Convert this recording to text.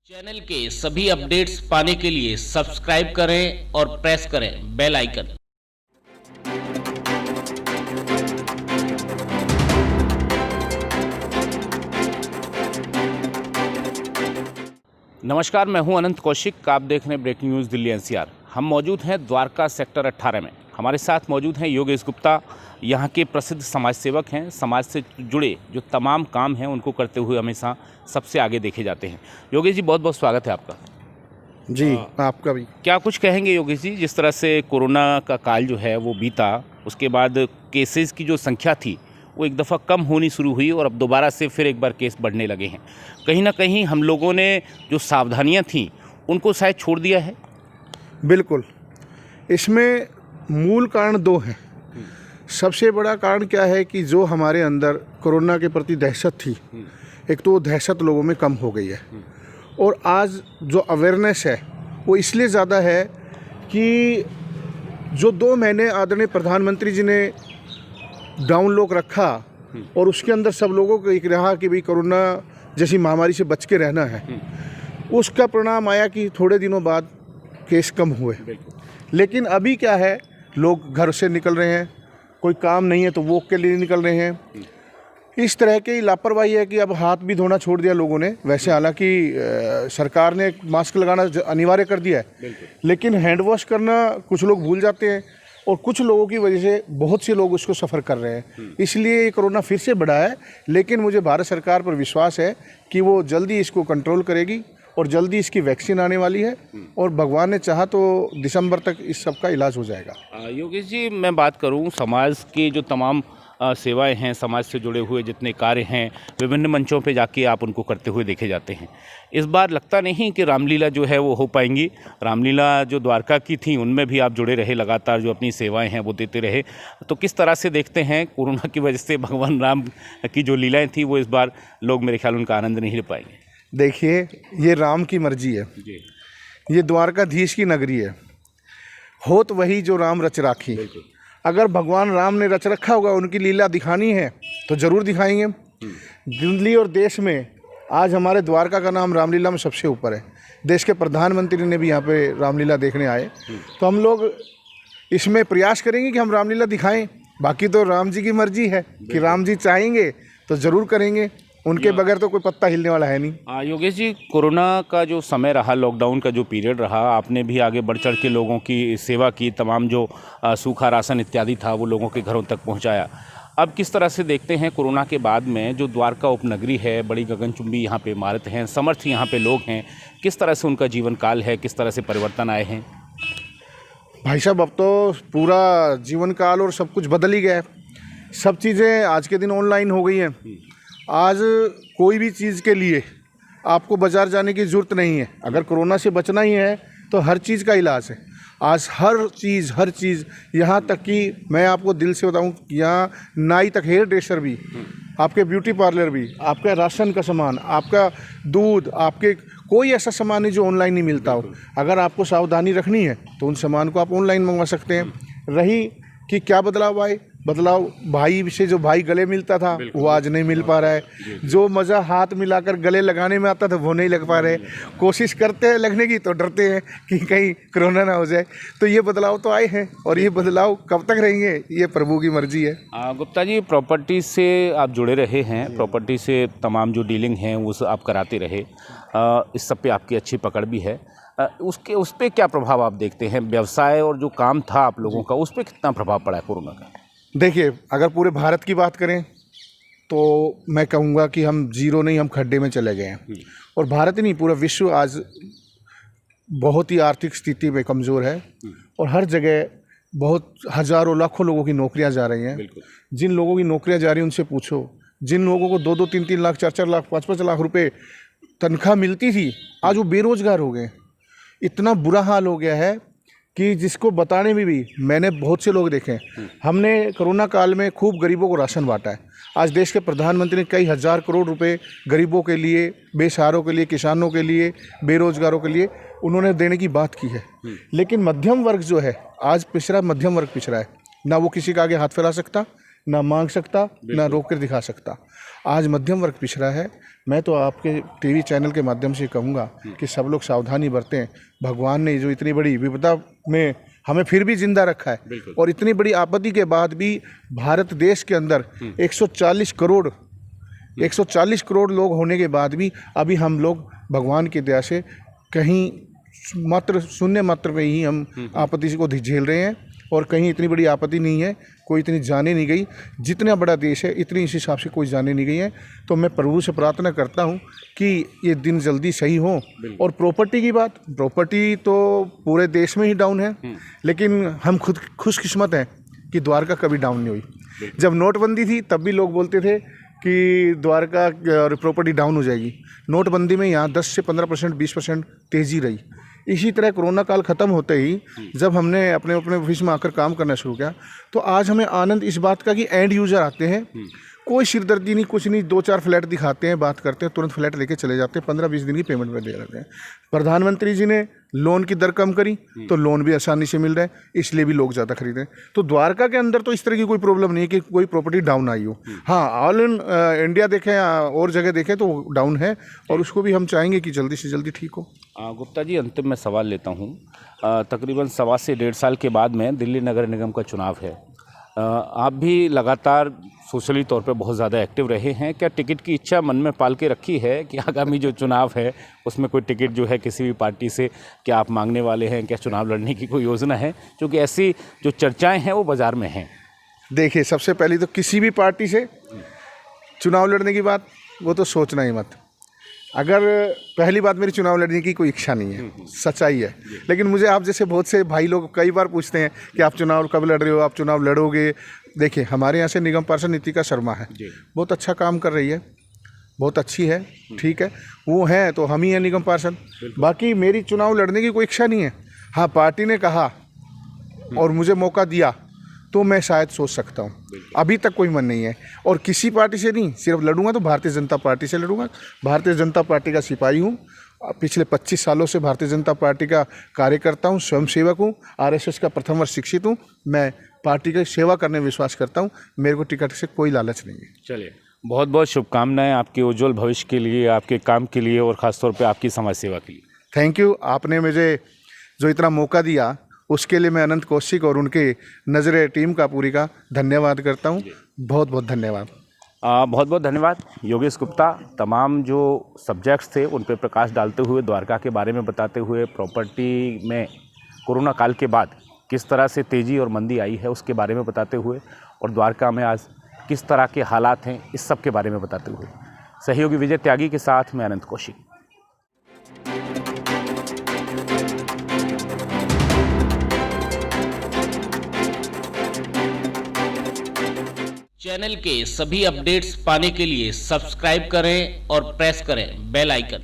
Channel के सभी updates पाने के लिए सब्सक्राइब करें और प्रेस करें बेल आइकन। नमस्कार, मैं हूं अनंत कौशिक। आप देख रहे हैं ब्रेकिंग न्यूज़ दिल्ली एनसीआर। हम मौजूद हैं द्वारका सेक्टर 18 में। हमारे साथ मौजूद हैं योगेश गुप्ता, यहाँ के प्रसिद्ध समाज सेवक हैं। समाज से जुड़े जो तमाम काम हैं उनको करते हुए हमेशा सबसे आगे देखे जाते हैं। योगेश जी, बहुत बहुत स्वागत है आपका। जी, आपका भी। क्या कुछ कहेंगे योगेश जी, जिस तरह से कोरोना का काल जो है वो बीता, उसके बाद केसेस की जो संख्या थी वो एक दफ़ा कम होनी शुरू हुई और अब दोबारा से फिर एक बार केस बढ़ने लगे हैं। कहीं ना कहीं हम लोगों ने जो सावधानियां थीं उनको शायद छोड़ दिया है। बिल्कुल, इसमें मूल कारण दो हैं। सबसे बड़ा कारण क्या है कि जो हमारे अंदर कोरोना के प्रति दहशत थी, एक तो वो दहशत लोगों में कम हो गई है और आज जो अवेयरनेस है वो इसलिए ज़्यादा है कि जो 2 महीने आदरणीय प्रधानमंत्री जी ने डाउन लॉक रखा और उसके अंदर सब लोगों को एक रहा कि भाई कोरोना जैसी महामारी से बच के रहना है, उसका परिणाम आया कि थोड़े दिनों बाद केस कम हुए। लेकिन अभी क्या है, लोग घर से निकल रहे हैं, कोई काम नहीं है तो वॉक के लिए निकल रहे हैं। इस तरह की लापरवाही है कि अब हाथ भी धोना छोड़ दिया लोगों ने। वैसे हालांकि सरकार ने मास्क लगाना अनिवार्य कर दिया है, लेकिन हैंड वॉश करना कुछ लोग भूल जाते हैं और कुछ लोगों की वजह से बहुत से लोग उसको सफ़र कर रहे हैं। इसलिए ये कोरोना फिर से बढ़ा है, लेकिन मुझे भारत सरकार पर विश्वास है कि वो जल्दी इसको कंट्रोल करेगी और जल्दी इसकी वैक्सीन आने वाली है और भगवान ने चाहा तो दिसंबर तक इस सब का इलाज हो जाएगा। योगेश जी, मैं बात करूं समाज की जो तमाम सेवाएं हैं, समाज से जुड़े हुए जितने कार्य हैं, विभिन्न मंचों पे जाके आप उनको करते हुए देखे जाते हैं। इस बार लगता नहीं कि रामलीला जो है वो हो पाएंगी। रामलीला जो द्वारका की थी उनमें भी आप जुड़े रहे, लगातार जो अपनी सेवाएं हैं वो देते रहे। तो किस तरह से देखते हैं कोरोना की वजह से भगवान राम की जो लीलाएँ थी वो इस बार लोग मेरे ख्याल उनका आनंद नहीं ले पाएंगे? देखिए, ये राम की मर्जी है, ये द्वारकाधीश की नगरी है, हो तो वही जो राम रच राखी। अगर भगवान राम ने रच रखा होगा, उनकी लीला दिखानी है तो ज़रूर दिखाएंगे। दिल्ली और देश में आज हमारे द्वारका का नाम रामलीला में सबसे ऊपर है। देश के प्रधानमंत्री ने भी यहाँ पे रामलीला देखने आए, तो हम लोग इसमें प्रयास करेंगे कि हम रामलीला दिखाएं। बाकी तो राम जी की मर्जी है कि राम जी चाहेंगे तो ज़रूर करेंगे, उनके बगैर तो कोई पत्ता हिलने वाला है नहीं। योगेश जी, कोरोना का जो समय रहा, लॉकडाउन का जो पीरियड रहा, आपने भी आगे बढ़ चढ़ के लोगों की सेवा की, तमाम जो सूखा राशन इत्यादि था वो लोगों के घरों तक पहुंचाया। अब किस तरह से देखते हैं कोरोना के बाद में जो द्वारका उपनगरी है, बड़ी गगनचुंबी यहाँ पे इमारत हैं, समर्थ यहाँ पे लोग हैं, किस तरह से उनका जीवन काल है, किस तरह से परिवर्तन आए हैं? भाई साहब, अब तो पूरा जीवन काल और सब कुछ बदल ही गया है। सब चीज़ें आज के दिन ऑनलाइन हो गई हैं। आज कोई भी चीज़ के लिए आपको बाज़ार जाने की ज़रूरत नहीं है। अगर कोरोना से बचना ही है तो हर चीज़ का इलाज है। आज हर चीज़, यहाँ तक कि मैं आपको दिल से बताऊँ, यहाँ नाई तक, हेयर ड्रेसर भी, आपके ब्यूटी पार्लर भी, आपका राशन का सामान, आपका दूध, आपके कोई ऐसा सामान नहीं जो ऑनलाइन नहीं मिलता हो। अगर आपको सावधानी रखनी है तो उन सामान को आप ऑनलाइन मंगवा सकते हैं। रही कि क्या बदलाव आए, बदलाव भाई से जो भाई गले मिलता था वो आज नहीं मिल पा रहा है। जो मज़ा हाथ मिलाकर गले लगाने में आता था वो नहीं लग पा रहे। कोशिश करते हैं लगने की तो डरते हैं कि कहीं कोरोना ना हो जाए। तो ये बदलाव तो आए हैं और ये बदलाव कब तक रहेंगे, ये प्रभु की मर्जी है। गुप्ता जी, प्रॉपर्टी से आप जुड़े रहे हैं, प्रॉपर्टी से तमाम जो डीलिंग हैं वो आप कराते रहे, इस सब पे आपकी अच्छी पकड़ भी है। उस पर क्या प्रभाव आप देखते हैं? व्यवसाय और जो काम था आप लोगों का, उस पर कितना प्रभाव पड़ा है कोरोना का? देखिए, अगर पूरे भारत की बात करें तो मैं कहूँगा कि हम जीरो नहीं, हम खड्डे में चले गए हैं। और भारत ही नहीं, पूरा विश्व आज बहुत ही आर्थिक स्थिति में कमज़ोर है और हर जगह बहुत हज़ारों लाखों लोगों की नौकरियां जा रही हैं। जिन लोगों की नौकरियां जा रही हैं उनसे पूछो, जिन लोगों को 2-2, 3-3 लाख, 4-4 लाख, 5-5 लाख रुपए तनख्वाह मिलती थी, आज वो बेरोज़गार हो गए। इतना बुरा हाल हो गया है कि जिसको बताने में भी मैंने बहुत से लोग देखे हैं। हमने कोरोना काल में खूब गरीबों को राशन बांटा है। आज देश के प्रधानमंत्री ने कई हज़ार करोड़ रुपए गरीबों के लिए, बेसहारों के लिए, किसानों के लिए, बेरोजगारों के लिए उन्होंने देने की बात की है। लेकिन मध्यम वर्ग जो है आज पिछड़ा, मध्यम वर्ग पिछड़ा है। ना वो किसी का आगे हाथ फैला सकता, ना मांग सकता, ना रोक कर दिखा सकता। आज मध्यम वर्ग पिछड़ा है। मैं तो आपके टीवी चैनल के माध्यम से कहूँगा कि सब लोग सावधानी बरतें। भगवान ने जो इतनी बड़ी विपदा में हमें फिर भी जिंदा रखा है, और इतनी बड़ी आपत्ति के बाद भी भारत देश के अंदर 140 करोड़ लोग होने के बाद भी अभी हम लोग भगवान की दया से कहीं मात्र शून्य मात्र में ही हम आपत्ति को झेल रहे हैं, और कहीं इतनी बड़ी आपत्ति नहीं है, कोई इतनी जाने नहीं गई। जितना बड़ा देश है इतनी इस हिसाब से कोई जाने नहीं गई है। तो मैं प्रभु से प्रार्थना करता हूँ कि ये दिन जल्दी सही हो। और प्रॉपर्टी की बात, प्रॉपर्टी तो पूरे देश में ही डाउन है, लेकिन हम खुद खुशकिस्मत हैं कि द्वारका कभी डाउन नहीं हुई। जब नोटबंदी थी तब भी लोग बोलते थे कि द्वारका प्रॉपर्टी डाउन हो जाएगी। नोटबंदी में यहाँ 10 से 15%, 20% तेज़ी रही। इसी तरह कोरोना काल ख़त्म होते ही जब हमने अपने ऑफिस में आकर काम करना शुरू किया, तो आज हमें आनंद इस बात का कि एंड यूज़र आते हैं, कोई सिरदर्दी नहीं, कुछ नहीं, 2-4 फ्लैट दिखाते हैं, बात करते हैं, तुरंत फ्लैट लेके चले जाते हैं, 15-20 दिन की पेमेंट में दे रहे हैं। प्रधानमंत्री जी ने लोन की दर कम करी तो लोन भी आसानी से मिल रहा है, इसलिए भी लोग ज़्यादा खरीद रहे हैं। तो द्वारका के अंदर तो इस तरह की कोई प्रॉब्लम नहीं है कि कोई प्रॉपर्टी डाउन आई हो। हाँ, ऑल इन इंडिया देखें और जगह देखें तो डाउन है, और उसको भी हम चाहेंगे कि जल्दी से जल्दी ठीक हो। गुप्ता जी, अंतिम में सवाल लेता हूँ। तकरीबन 1.25 से 1.5 साल के बाद में दिल्ली नगर निगम का चुनाव है। आप भी लगातार सोशली तौर पे बहुत ज़्यादा एक्टिव रहे हैं। क्या टिकट की इच्छा मन में पाल के रखी है कि आगामी जो चुनाव है उसमें कोई टिकट जो है किसी भी पार्टी से क्या आप मांगने वाले हैं? क्या चुनाव लड़ने की कोई योजना है? क्योंकि ऐसी जो चर्चाएं हैं वो बाज़ार में हैं। देखिए, सबसे पहले तो किसी भी पार्टी से चुनाव लड़ने की बात वो तो सोचना ही मत। अगर पहली बात, मेरी चुनाव लड़ने की कोई इच्छा नहीं है, सच्चाई है। लेकिन मुझे आप जैसे बहुत से भाई लोग कई बार पूछते हैं कि आप चुनाव कब लड़ रहे हो, आप चुनाव लड़ोगे। देखिए, हमारे यहाँ से निगम पार्षद नीतिका शर्मा है, बहुत अच्छा काम कर रही है, बहुत अच्छी है, ठीक है, वो हैं तो हम ही हैं निगम पार्षद। बाकी मेरी चुनाव लड़ने की कोई इच्छा नहीं है। हाँ, पार्टी ने कहा और मुझे मौका दिया तो मैं शायद सोच सकता हूँ, अभी तक कोई मन नहीं है। और किसी पार्टी से नहीं, सिर्फ लड़ूंगा तो भारतीय जनता पार्टी से लड़ूंगा। भारतीय जनता पार्टी का सिपाही हूँ, पिछले 25 सालों से भारतीय जनता पार्टी का कार्यकर्ता हूँ, स्वयंसेवक हूँ, RSS का प्रथम वर्ष शिक्षित हूँ। मैं पार्टी की सेवा करने में विश्वास करता हूँ, मेरे को टिकट से कोई लालच नहीं है। चलिए, बहुत बहुत शुभकामनाएं आपके उज्जवल भविष्य के लिए, आपके काम के लिए, और ख़ासतौर पर आपकी समाज सेवा के लिए। Thank you. आपने मुझे जो इतना मौका दिया उसके लिए मैं अनंत कौशिक और उनके नज़रे टीम का पूरी का धन्यवाद करता हूँ। बहुत बहुत धन्यवाद। बहुत बहुत धन्यवाद योगेश गुप्ता। तमाम जो सब्जेक्ट्स थे उन पर प्रकाश डालते हुए, द्वारका के बारे में बताते हुए, प्रॉपर्टी में कोरोना काल के बाद किस तरह से तेज़ी और मंदी आई है उसके बारे में बताते हुए, और द्वारका में आज किस तरह के हालात हैं इस सब के बारे में बताते हुए, सहयोगी विजय त्यागी के साथ मैं अनंत कौशिक। चैनल के सभी अपडेट्स पाने के लिए सब्सक्राइब करें और प्रेस करें बेल आइकन।